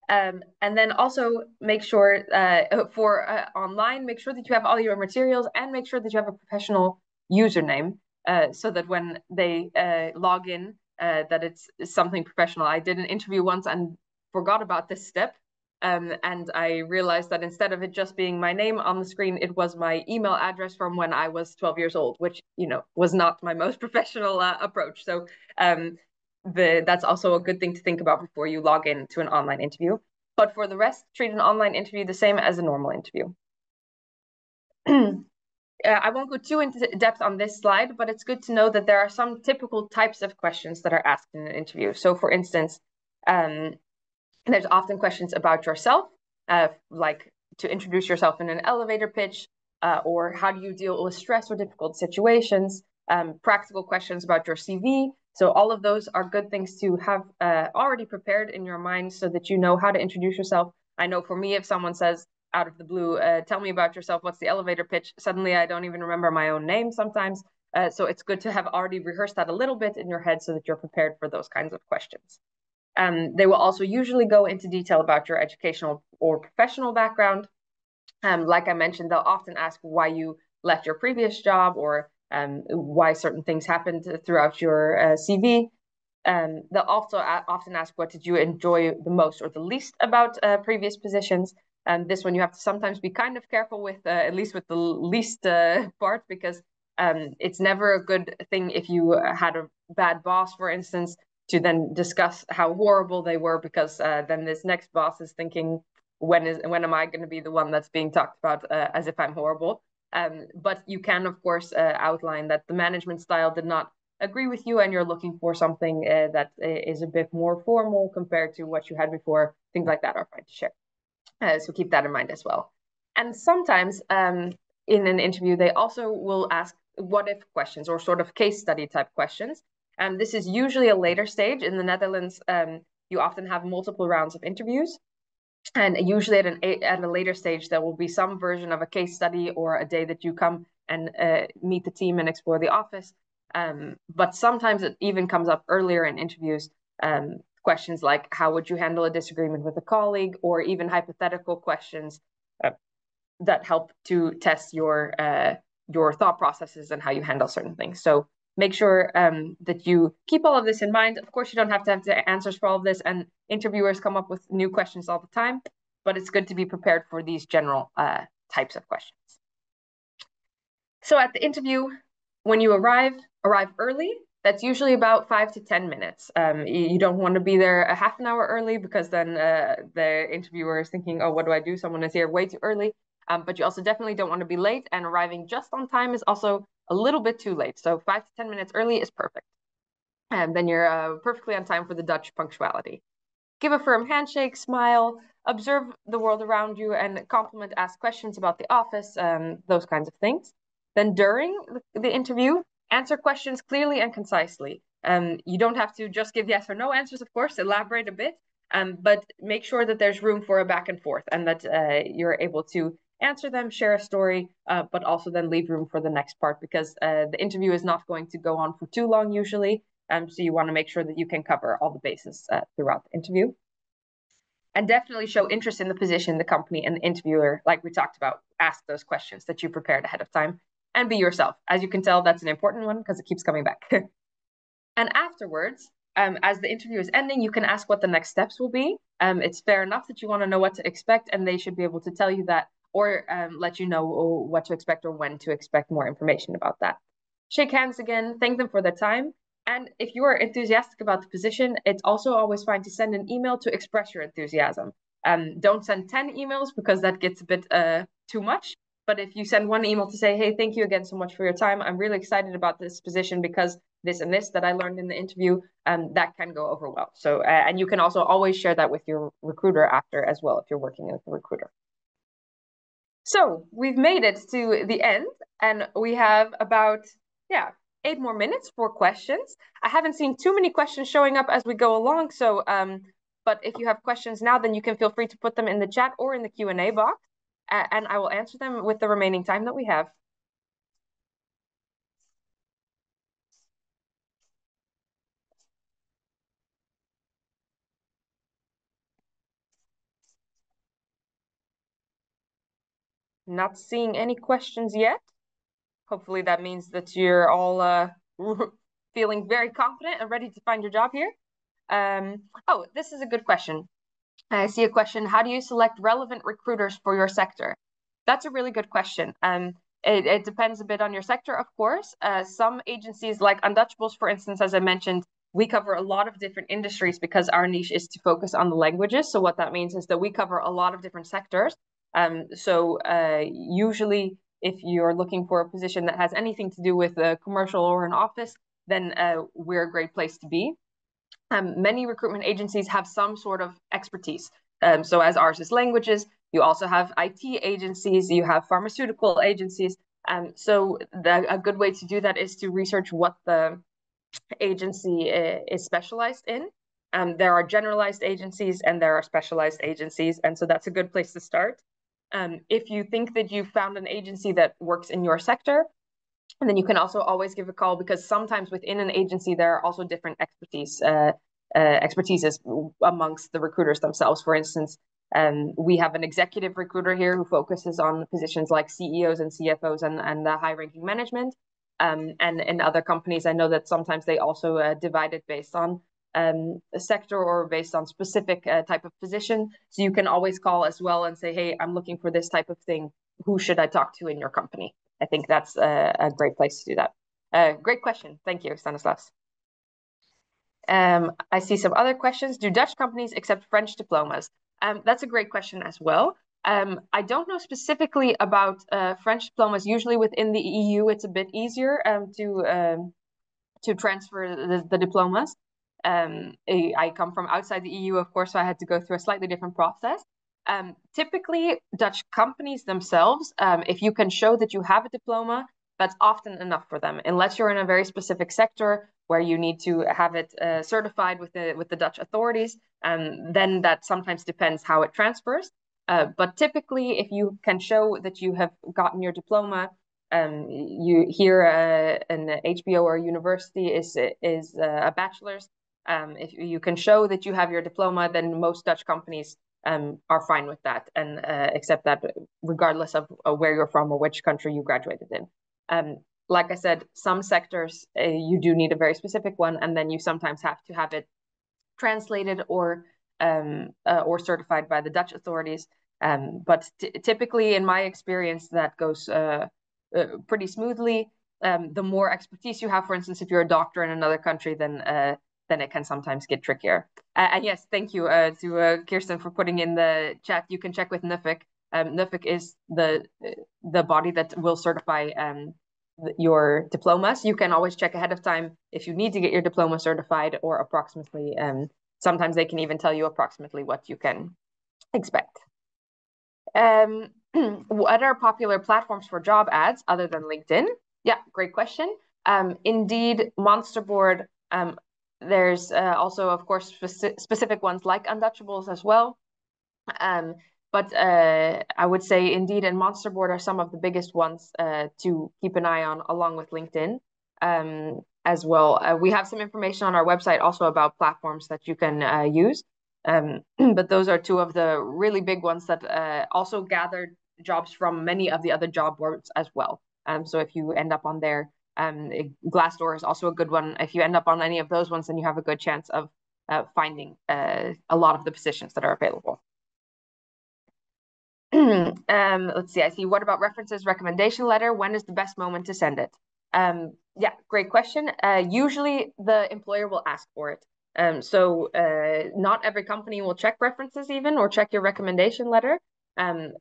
And then also make sure for online, make sure that you have all your materials and make sure that you have a professional username so that when they log in, that it's something professional. I did an interview once and forgot about this step. And I realized that instead of it just being my name on the screen, it was my email address from when I was 12 years old, which, was not my most professional approach. So that's also a good thing to think about before you log into an online interview. But for the rest, treat an online interview the same as a normal interview. I won't go too into depth on this slide, but it's good to know that there are some typical types of questions that are asked in an interview. So for instance, there's often questions about yourself, like to introduce yourself in an elevator pitch, or how do you deal with stress or difficult situations, practical questions about your CV. So all of those are good things to have already prepared in your mind so that you know how to introduce yourself. I know for me, if someone says out of the blue, tell me about yourself, what's the elevator pitch? Suddenly I don't even remember my own name sometimes. So it's good to have already rehearsed that a little bit in your head so that you're prepared for those kinds of questions. They will also usually go into detail about your educational or professional background. Like I mentioned, they'll often ask why you left your previous job or why certain things happened throughout your CV. They'll also often ask what did you enjoy the most or the least about previous positions. And this one you have to sometimes be kind of careful with, at least with the least part, because it's never a good thing if you had a bad boss, for instance, to then discuss how horrible they were, because then this next boss is thinking, when am I going to be the one that's being talked about as if I'm horrible? But you can, of course, outline that the management style did not agree with you and you're looking for something that is a bit more formal compared to what you had before. Things like that are fine to share. So keep that in mind as well. And sometimes in an interview, they also will ask what if questions or sort of case study type questions. And this is usually a later stage. In the Netherlands, you often have multiple rounds of interviews. And usually at a later stage, there will be some version of a case study or a day that you come and meet the team and explore the office. But sometimes it even comes up earlier in interviews, questions like how would you handle a disagreement with a colleague, or even hypothetical questions that help to test your thought processes and how you handle certain things. So make sure that you keep all of this in mind. Of course, you don't have to have the answers for all of this, and interviewers come up with new questions all the time, but it's good to be prepared for these general types of questions. So at the interview, when you arrive early. That's usually about 5 to 10 minutes. You don't want to be there a half an hour early, because then the interviewer is thinking, oh, what do I do? Someone is here way too early. But you also definitely don't want to be late, and arriving just on time is also a little bit too late. So 5 to 10 minutes early is perfect. And then you're perfectly on time for the Dutch punctuality. Give a firm handshake, smile, observe the world around you, and compliment, ask questions about the office, those kinds of things. Then during the interview, answer questions clearly and concisely. You don't have to just give yes or no answers, of course, elaborate a bit, but make sure that there's room for a back and forth, and that you're able to answer them, share a story, but also then leave room for the next part, because the interview is not going to go on for too long usually. So you want to make sure that you can cover all the bases throughout the interview. And definitely show interest in the position, the company, and the interviewer, like we talked about. Ask those questions that you prepared ahead of time, and be yourself. As you can tell, that's an important one because it keeps coming back. And afterwards, as the interview is ending, you can ask what the next steps will be. It's fair enough that you want to know what to expect, and they should be able to tell you that, or let you know what to expect or when to expect more information about that. Shake hands again, thank them for their time. And if you are enthusiastic about the position, it's also always fine to send an email to express your enthusiasm. Don't send 10 emails, because that gets a bit too much. But if you send one email to say, hey, thank you again so much for your time. I'm really excited about this position because this and this that I learned in the interview, that can go over well. So, and you can also always share that with your recruiter after as well if you're working with a recruiter. So we've made it to the end, and we have about, 8 more minutes for questions. I haven't seen too many questions showing up as we go along, so but if you have questions now, then you can feel free to put them in the chat or in the Q&A box, and I will answer them with the remaining time that we have. Not seeing any questions yet. Hopefully that means that you're all feeling very confident and ready to find your job here. Oh, this is a good question. I see a question. How do you select relevant recruiters for your sector? That's a really good question. It depends a bit on your sector, of course. Some agencies like Undutchables, for instance, as I mentioned, we cover a lot of different industries because our niche is to focus on the languages. So what that means is that we cover a lot of different sectors. So usually if you're looking for a position that has anything to do with a commercial or an office, then we're a great place to be. Many recruitment agencies have some sort of expertise. So as ours is languages, you also have IT agencies, you have pharmaceutical agencies. So a good way to do that is to research what the agency is specialized in. There are generalized agencies and there are specialized agencies. And so that's a good place to start. If you think that you've found an agency that works in your sector, and then you can also always give a call, because sometimes within an agency, there are also different expertises amongst the recruiters themselves. For instance, we have an executive recruiter here who focuses on positions like CEOs and CFOs and the high-ranking management. And in other companies, I know that sometimes they also divide it based on a sector or based on specific type of position. So you can always call as well and say, hey, I'm looking for this type of thing. Who should I talk to in your company? I think that's a great place to do that. Great question. Thank you, Stanislas. I see some other questions. Do Dutch companies accept French diplomas? That's a great question as well. I don't know specifically about French diplomas. Usually within the EU, it's a bit easier to transfer the diplomas. I come from outside the EU, of course, so I had to go through a slightly different process. Typically, Dutch companies themselves, if you can show that you have a diploma, that's often enough for them, unless you're in a very specific sector where you need to have it certified with the Dutch authorities. Then that sometimes depends how it transfers. But typically, if you can show that you have gotten your diploma, you here an HBO or university is a bachelor's. If you can show that you have your diploma, then most Dutch companies are fine with that and accept that regardless of where you're from or which country you graduated in. Like I said, some sectors you do need a very specific one, and then you sometimes have to have it translated or certified by the Dutch authorities. But typically, in my experience, that goes pretty smoothly. The more expertise you have, for instance, if you're a doctor in another country, then it can sometimes get trickier. And yes, thank you to Kirsten for putting in the chat. You can check with NUFIC. NUFIC is the body that will certify your diplomas. You can always check ahead of time if you need to get your diploma certified, or approximately. Sometimes they can even tell you approximately what you can expect. What are popular platforms for job ads other than LinkedIn? Yeah, great question. Indeed, Monsterboard. There's also, of course, specific ones like Undutchables as well. But I would say Indeed and Monsterboard are some of the biggest ones to keep an eye on, along with LinkedIn as well. We have some information on our website also about platforms that you can use. But those are two of the really big ones that also gather jobs from many of the other job boards as well. So if you end up on there, Glassdoor is also a good one. If you end up on any of those ones, then you have a good chance of finding a lot of the positions that are available. Let's see. I see. What about references, recommendation letter? When is the best moment to send it? Yeah, great question. Usually the employer will ask for it. So not every company will check references even, or check your recommendation letter.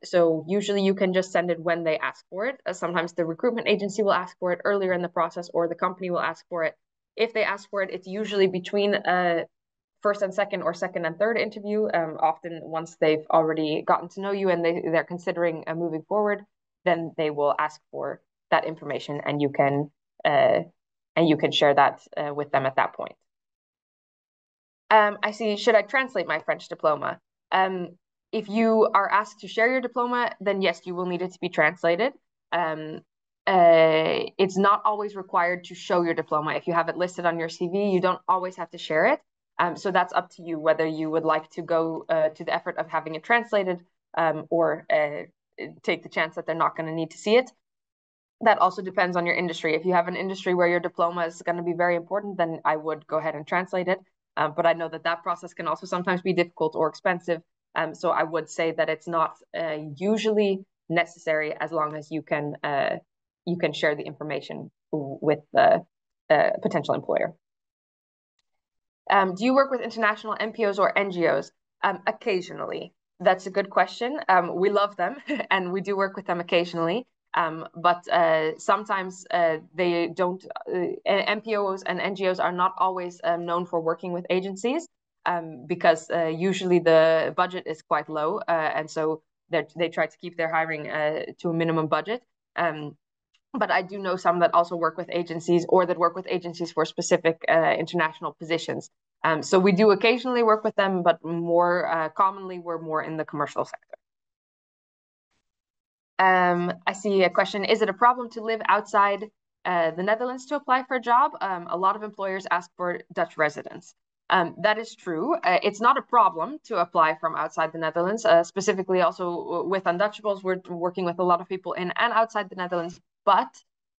So usually you can just send it when they ask for it. Sometimes the recruitment agency will ask for it earlier in the process, or the company will ask for it. If they ask for it, it's usually between first and second or second and third interview. Often once they've already gotten to know you and they're considering moving forward, then they will ask for that information, and you can share that with them at that point. I see, should I translate my French diploma? If you are asked to share your diploma, then yes, you will need it to be translated. It's not always required to show your diploma. If you have it listed on your CV, you don't always have to share it. So that's up to you whether you would like to go to the effort of having it translated or take the chance that they're not going to need to see it. That also depends on your industry. If you have an industry where your diploma is going to be very important, then I would go ahead and translate it. But I know that process can also sometimes be difficult or expensive. So I would say that it's not usually necessary as long as you can share the information with the potential employer. Do you work with international NPOs or NGOs? Occasionally. That's a good question. We love them and we do work with them occasionally. But sometimes they don't, NPOs and NGOs are not always known for working with agencies because usually the budget is quite low. And so they try to keep their hiring to a minimum budget. But I do know some that also work with agencies or that work with agencies for specific international positions. So we do occasionally work with them, but more commonly we're more in the commercial sector. I see a question. Is it a problem to live outside the Netherlands to apply for a job? A lot of employers ask for Dutch residents. That is true. It's not a problem to apply from outside the Netherlands. Specifically also with Undutchables, we're working with a lot of people in and outside the Netherlands. But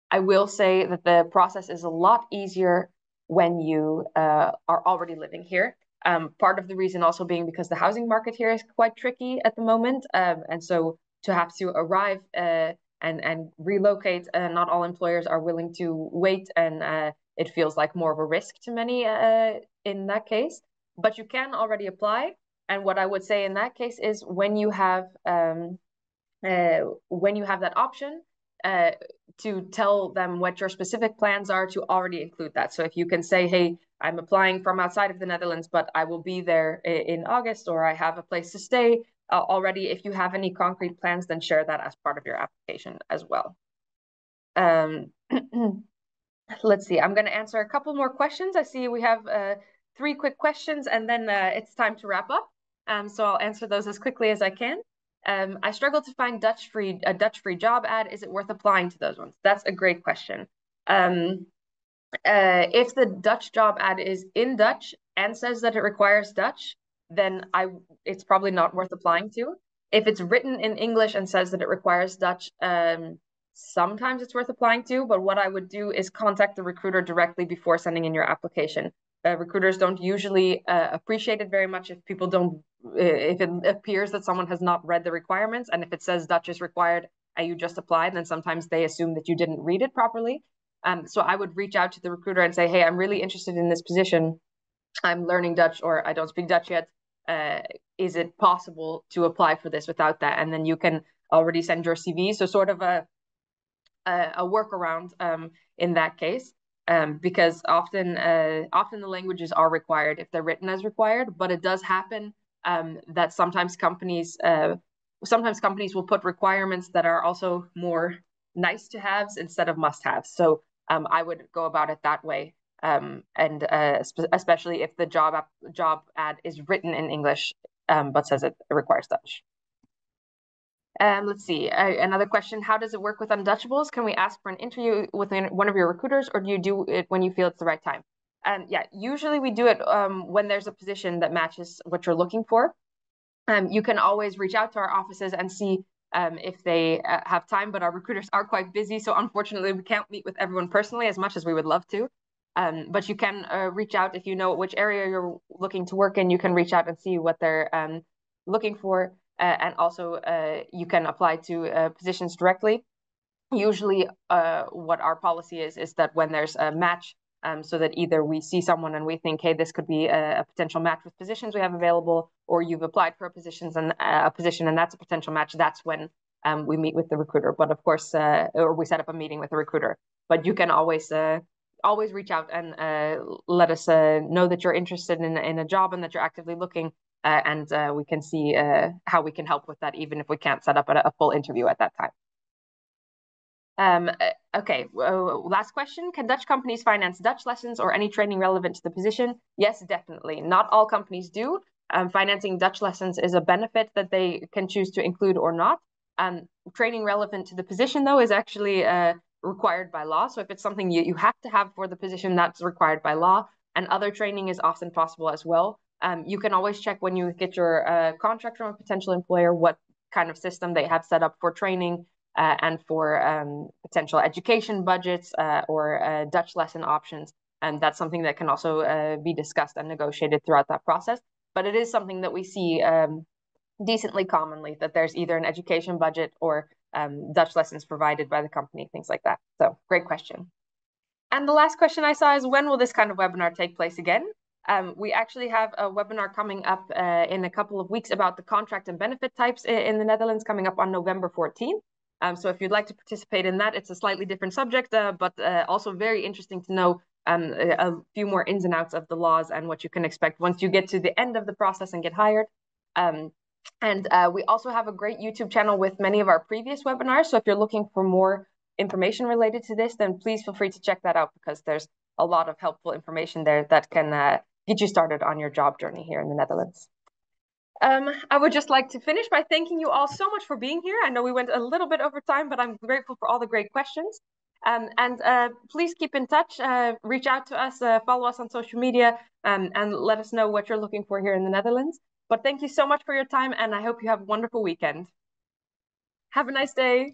I will say that the process is a lot easier when you are already living here. Part of the reason also being because the housing market here is quite tricky at the moment. And so to have to arrive and relocate, not all employers are willing to wait, and it feels like more of a risk to many in that case. But you can already apply. And what I would say in that case is when you have that option, to tell them what your specific plans are to already include that. So if you can say, hey, I'm applying from outside of the Netherlands, but I will be there in August, or I have a place to stay already. If you have any concrete plans, then share that as part of your application as well. Let's see, I'm going to answer a couple more questions. I see we have 3 quick questions, and then it's time to wrap up. So I'll answer those as quickly as I can. I struggle to find a Dutch-free job ad. Is it worth applying to those ones? That's a great question. If the Dutch job ad is in Dutch and says that it requires Dutch, then it's probably not worth applying to. If it's written in English and says that it requires Dutch, sometimes it's worth applying to. But what I would do is contact the recruiter directly before sending in your application. Recruiters don't usually appreciate it very much if people don't, if it appears that someone has not read the requirements, and if it says Dutch is required and you just applied, then sometimes they assume that you didn't read it properly. So I would reach out to the recruiter and say, hey, I'm really interested in this position. I'm learning Dutch, or I don't speak Dutch yet. Is it possible to apply for this without that? And then you can already send your CV. So sort of a workaround in that case. Because often the languages are required if they're written as required, but it does happen that sometimes companies will put requirements that are also more nice to haves instead of must haves. So I would go about it that way, and especially if the job ad is written in English but says it requires Dutch. Let's see, another question. How does it work with Undutchables? Can we ask for an interview with one of your recruiters, or do you do it when you feel it's the right time? Yeah, usually we do it when there's a position that matches what you're looking for. You can always reach out to our offices and see if they have time, but our recruiters are quite busy. So unfortunately, we can't meet with everyone personally as much as we would love to. But you can reach out if you know which area you're looking to work in. You can reach out and see what they're looking for. And also you can apply to positions directly. Usually what our policy is that when there's a match, so that either we see someone and we think, hey, this could be a potential match with positions we have available, or you've applied for a position and that's a potential match, that's when we meet with the recruiter. But of course, or we set up a meeting with the recruiter. But you can always always reach out and let us know that you're interested in a job and that you're actively looking, and we can see how we can help with that, even if we can't set up a full interview at that time. Okay, last question. Can Dutch companies finance Dutch lessons or any training relevant to the position? Yes, definitely. Not all companies do. Financing Dutch lessons is a benefit that they can choose to include or not. Training relevant to the position, though, is actually required by law. So if it's something you have to have for the position, that's required by law. And other training is often possible as well. You can always check when you get your contract from a potential employer what kind of system they have set up for training and for potential education budgets or Dutch lesson options. And that's something that can also be discussed and negotiated throughout that process. But it is something that we see decently commonly, that there's either an education budget or Dutch lessons provided by the company, things like that. So great question. And the last question I saw is, when will this kind of webinar take place again? We actually have a webinar coming up in a couple of weeks about the contract and benefit types in the Netherlands, coming up on November 14th. So if you'd like to participate in that, it's a slightly different subject, but also very interesting to know a few more ins and outs of the laws and what you can expect once you get to the end of the process and get hired. And we also have a great YouTube channel with many of our previous webinars. So if you're looking for more information related to this, then please feel free to check that out, because there's a lot of helpful information there that can get you started on your job journey here in the Netherlands. I would just like to finish by thanking you all so much for being here. I know we went a little bit over time, but I'm grateful for all the great questions. And please keep in touch, reach out to us, follow us on social media, and let us know what you're looking for here in the Netherlands. But thank you so much for your time, and I hope you have a wonderful weekend. Have a nice day.